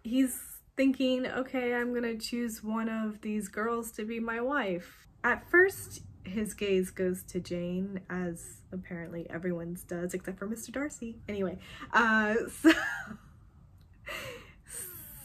he's thinking, okay, I'm gonna choose one of these girls to be my wife. At first, his gaze goes to Jane, as apparently everyone's does, except for Mr. Darcy. Anyway,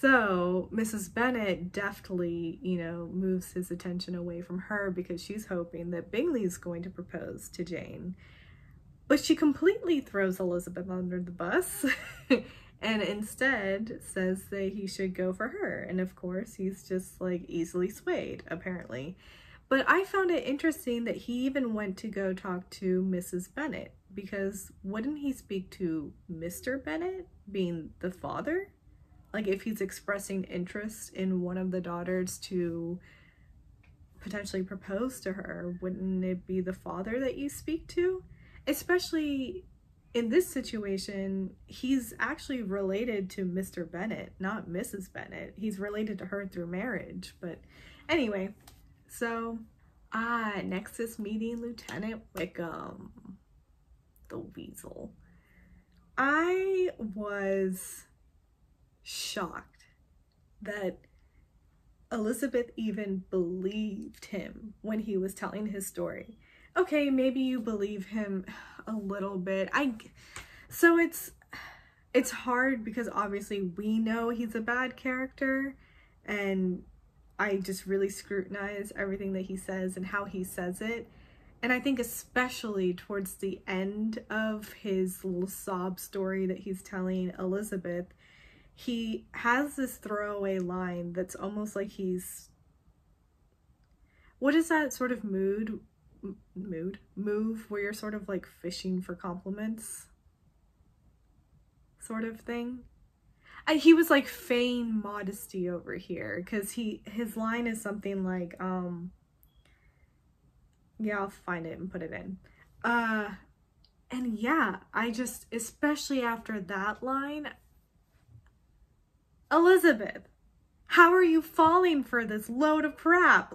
so Mrs. Bennet deftly, you know, moves his attention away from her because she's hoping that Bingley's going to propose to Jane. But she completely throws Elizabeth under the bus and instead says that he should go for her. And of course, he's just like easily swayed, apparently. But I found it interesting that he even went to go talk to Mrs. Bennet, because wouldn't he speak to Mr. Bennet, being the father? Like, if he's expressing interest in one of the daughters to potentially propose to her, wouldn't it be the father that you speak to? Especially in this situation, he's actually related to Mr. Bennet, not Mrs. Bennet. He's related to her through marriage. But anyway, so next is meeting Lieutenant Wickham, the weasel. I was shocked that Elizabeth even believed him when he was telling his story. Okay, maybe you believe him a little bit. So it's hard because obviously we know he's a bad character, and I just really scrutinize everything that he says and how he says it. And I think especially towards the end of his little sob story that he's telling Elizabeth, he has this throwaway line that's almost like he's, what is that sort of move where you're sort of like fishing for compliments sort of thing? He was like feign modesty over here, because his line is something like, yeah, I'll find it and put it in. And yeah, I just, especially after that line, Elizabeth, how are you falling for this load of crap?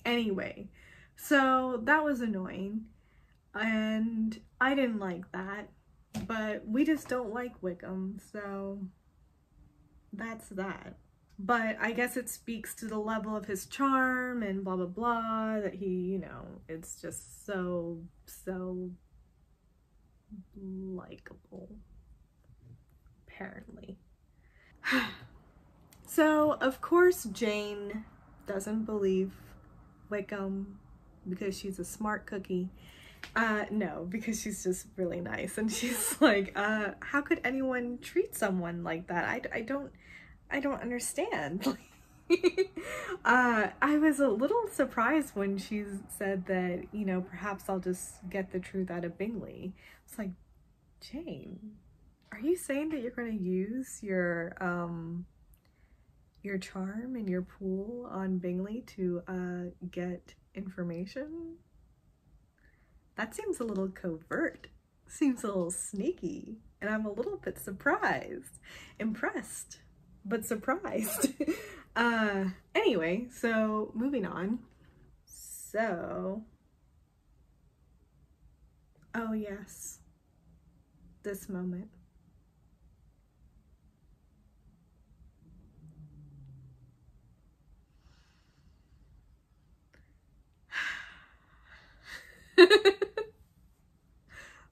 Anyway, so that was annoying, and I didn't like that, but we just don't like Wickham, so that's that. But I guess it speaks to the level of his charm and blah blah blah, that he, you know, it's just so likable, apparently. So of course Jane doesn't believe Wickham because she's a smart cookie. No, because she's just really nice, and she's like, how could anyone treat someone like that? I don't understand. I was a little surprised when she said that, you know, perhaps I'll just get the truth out of Bingley. It's like, Jane, are you saying that you're going to use your charm and your pool on Bingley to get information? That seems a little covert, seems a little sneaky, and I'm a little bit surprised, impressed, but surprised. Anyway, so moving on. So, oh yes, this moment.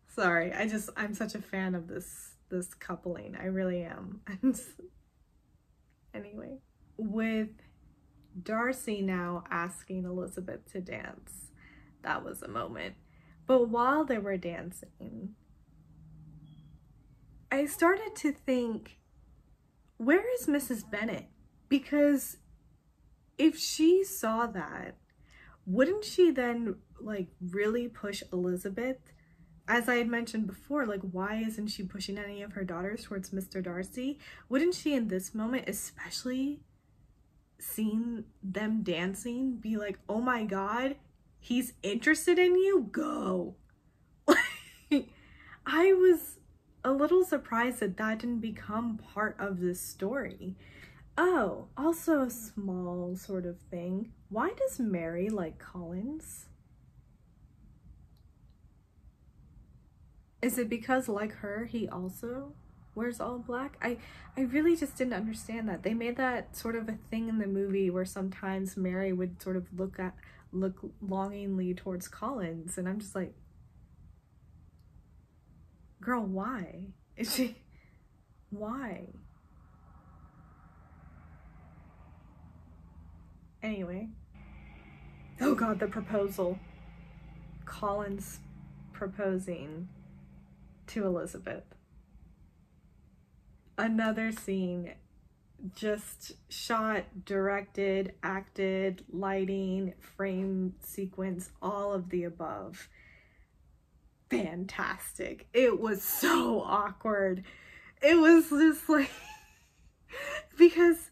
Sorry, I'm such a fan of this coupling. I really am. Anyway, with Darcy now asking Elizabeth to dance, that was a moment. But while they were dancing, I started to think, where is Mrs. Bennet? Because if she saw that, wouldn't she then like really push Elizabeth? As I had mentioned before, like, why isn't she pushing any of her daughters towards Mr. Darcy? Wouldn't she in this moment, especially seeing them dancing, be like, oh my god, he's interested in you? Go. I was a little surprised that that didn't become part of this story. Oh, also a small sort of thing. Why does Mary like Collins? Is it because, like her, he also wears all black. I really just didn't understand that. They made that sort of a thing in the movie where sometimes Mary would sort of look longingly towards Collins, and I'm just like, girl, why? Is she, why? Anyway. Oh God, the proposal. Collins proposing to Elizabeth. Another scene, just shot, directed, acted, lighting, frame sequence, all of the above. Fantastic. It was so awkward. It was just like, because,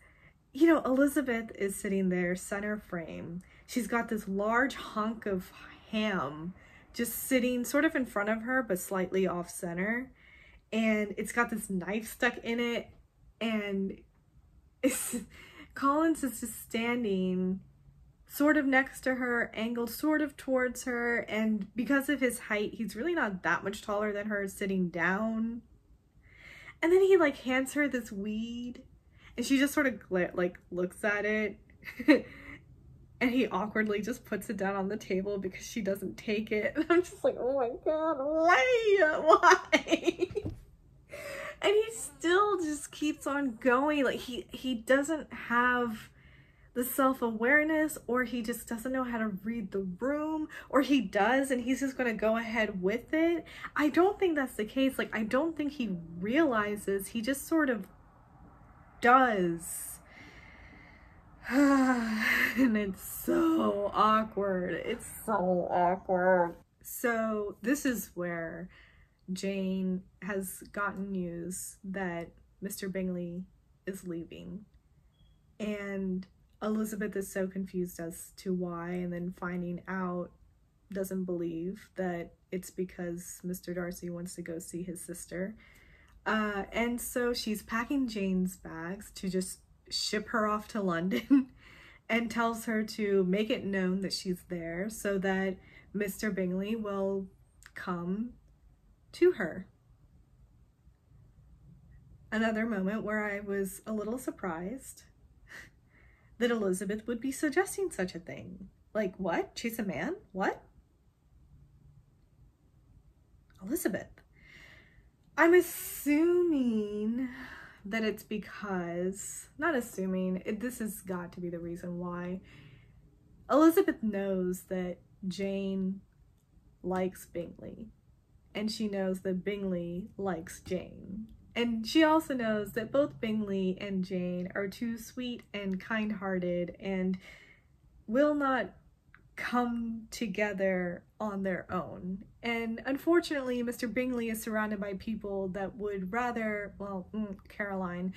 you know, Elizabeth is sitting there center frame. She's got this large hunk of ham just sitting sort of in front of her, but slightly off center. And it's got this knife stuck in it. And Collins is just standing sort of next to her, angled sort of towards her. And because of his height, he's really not that much taller than her, sitting down. And then he like hands her this weed. And she just sort of looks at it. And he awkwardly just puts it down on the table because she doesn't take it. And I'm just like, oh my God, why? And he still just keeps on going. Like he doesn't have the self-awareness, or he just doesn't know how to read the room, or he does and he's just gonna go ahead with it. I don't think that's the case. Like, I don't think he realizes, he just sort of does. And it's so awkward. It's so awkward. So this is where Jane has gotten news that Mr. Bingley is leaving, and Elizabeth is so confused as to why, and then finding out, doesn't believe that it's because Mr. Darcy wants to go see his sister. And so she's packing Jane's bags to just ship her off to London and tells her to make it known that she's there so that Mr. Bingley will come to her. Another moment where I was a little surprised that Elizabeth would be suggesting such a thing. Like, what? Chase a man? What? Elizabeth. I'm assuming that it's because, not assuming, this has got to be the reason why. Elizabeth knows that Jane likes Bingley, and she knows that Bingley likes Jane. And she also knows that both Bingley and Jane are too sweet and kind-hearted and will not come together on their own. And unfortunately, Mr. Bingley is surrounded by people that would rather, well, Caroline,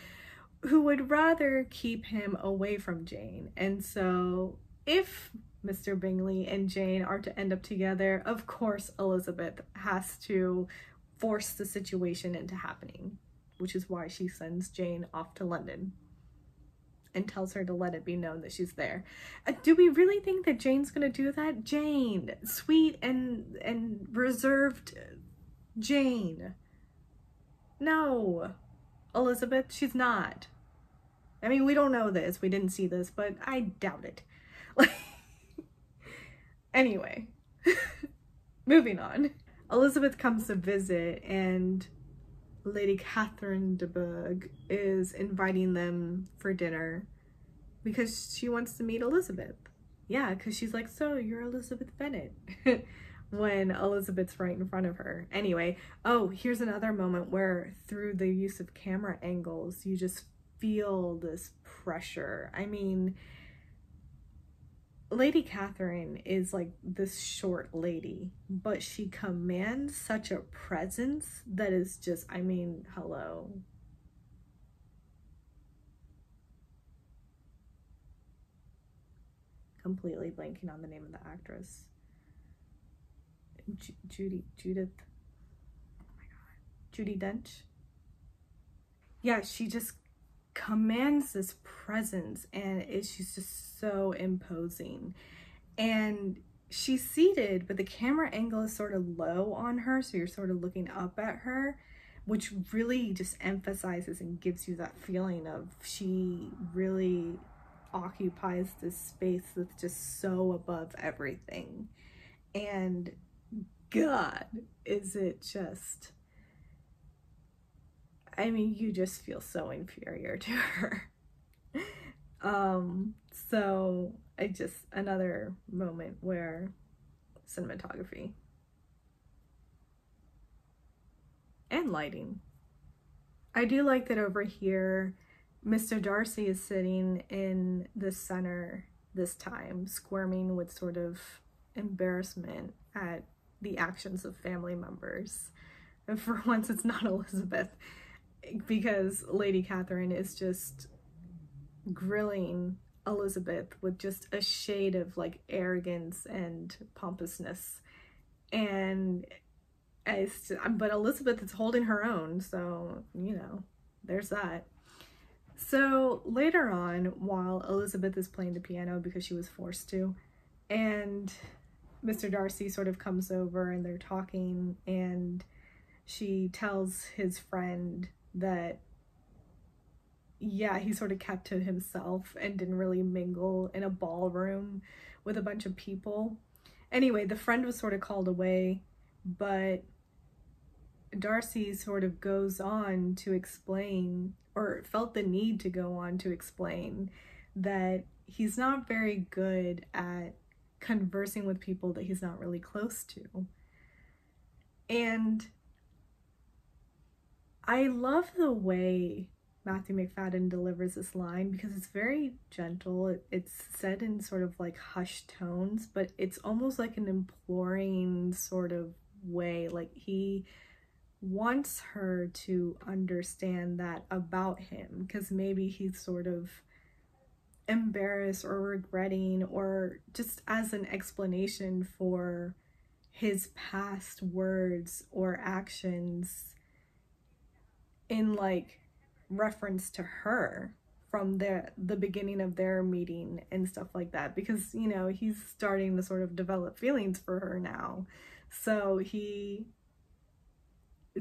who would rather keep him away from Jane. And so if Mr. Bingley and Jane are to end up together, of course Elizabeth has to force the situation into happening, which is why she sends Jane off to London and tells her to let it be known that she's there. Do we really think that Jane's gonna do that? Jane, sweet and reserved Jane. No, Elizabeth, she's not. I mean, we don't know this, we didn't see this, but I doubt it. Like, anyway, moving on. Elizabeth comes to visit, and Lady Catherine de Bourgh is inviting them for dinner because she wants to meet Elizabeth. Yeah, because she's like, so you're Elizabeth Bennet, when Elizabeth's right in front of her. Anyway, oh, here's another moment where through the use of camera angles, you just feel this pressure. I mean, Lady Catherine is like this short lady, but she commands such a presence that is just, I mean, hello. Completely blanking on the name of the actress. Judi Dench. Yeah, she just commands this presence, and she's just so imposing. And she's seated, but the camera angle is sort of low on her, so you're sort of looking up at her, which really just emphasizes and gives you that feeling of she really occupies this space that's just so above everything. And God, is it just, I mean, you just feel so inferior to her. So another moment where cinematography and lighting. I do like that over here, Mr. Darcy is sitting in the center this time, squirming with sort of embarrassment at the actions of family members. And for once, it's not Elizabeth, because Lady Catherine is just grilling Elizabeth with just a shade of like arrogance and pompousness. And but Elizabeth is holding her own, so, you know, there's that. So later on, while Elizabeth is playing the piano because she was forced to, and Mr. Darcy sort of comes over and they're talking, and she tells his friend that, yeah, he sort of kept to himself and didn't really mingle in a ballroom with a bunch of people. Anyway, the friend was sort of called away, but Darcy sort of goes on to explain, or felt the need to go on to explain, that he's not very good at conversing with people that he's not really close to. And I love the way Matthew McFadden delivers this line, because it's very gentle. It's said in sort of like hushed tones, but it's almost like an imploring sort of way. Like he wants her to understand that about him, because maybe he's sort of embarrassed or regretting, or just as an explanation for his past words or actions in like reference to her from the beginning of their meeting and stuff like that, because, you know, he's starting to sort of develop feelings for her now. So he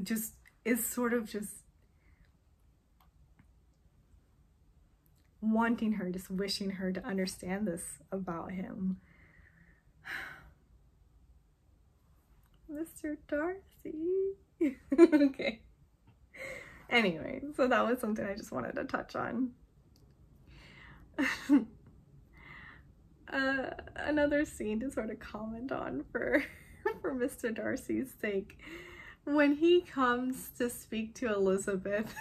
just is sort of just wanting her, just wishing her to understand this about him. Mr. Darcy. Okay. Anyway, so that was something I just wanted to touch on. Another scene to sort of comment on for Mr. Darcy's sake. When he comes to speak to Elizabeth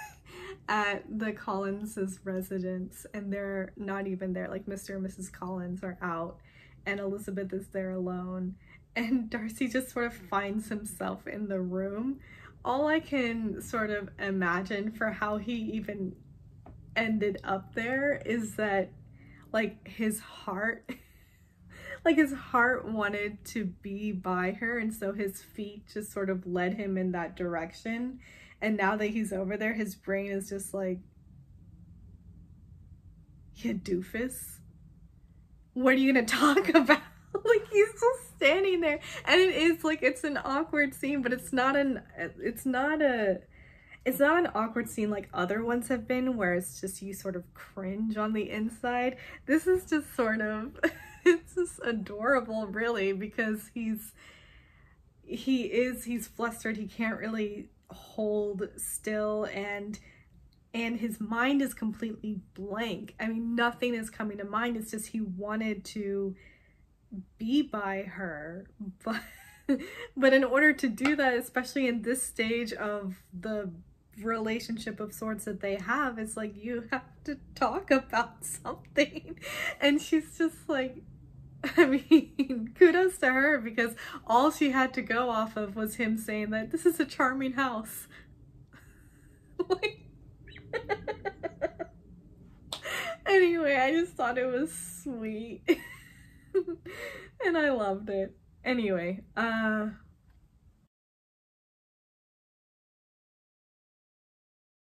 at the Collinses' residence, and they're not even there, like Mr. and Mrs. Collins are out, and Elizabeth is there alone, and Darcy just sort of finds himself in the room. All I can sort of imagine for how he even ended up there is that, like, his heart wanted to be by her, and so his feet just sort of led him in that direction. And now that he's over there, his brain is just like, you doofus, what are you gonna talk about? Like, he's just standing there, and it is like, it's an awkward scene, but it's not an awkward scene like other ones have been, where it's just you sort of cringe on the inside. This is just sort of it's just adorable, really, because he's flustered. He can't really hold still, and his mind is completely blank. I mean, nothing is coming to mind. It's just he wanted to be by her, but in order to do that, especially in this stage of the relationship of sorts that they have, it's like you have to talk about something. And she's just like, I mean, kudos to her, because all she had to go off of was him saying that this is a charming house. Like, anyway, I just thought it was sweet. And I loved it. Anyway,